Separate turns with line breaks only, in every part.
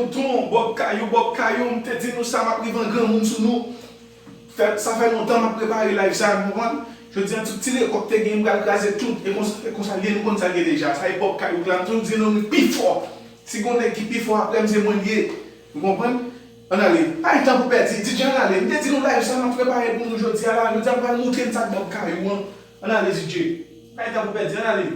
tonton, Bob Caillou, m'te dit nous ça m'a pris un grand monde sur nous. Ça fait longtemps m'a préparé live ça, vous comprenez? Je dis en tout petit les cocktails game va craser tout et qu'on ça lié nous comme ça déjà. Ça est Bob Caillou là tout dit nous plus fort. Si on est qui plus fort après c'est moins lié. Vous comprenez? On allait. Pas temps pour perdre, dit Jean allez. M'te dit nous live ça m'a préparé pour nous aujourd'hui là, nous allons montrer ça Bob Caillou. On allait DJ. Pas temps pour perdre, on allez.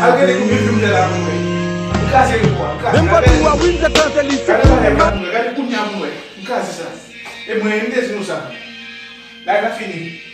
Alguém comigo filme dela não casa ele pô. Mesmo quando o Win tá tão feliz. Cara, punha mulher. Não casa isso. É mulher ainda não sabe. Daí vai finir.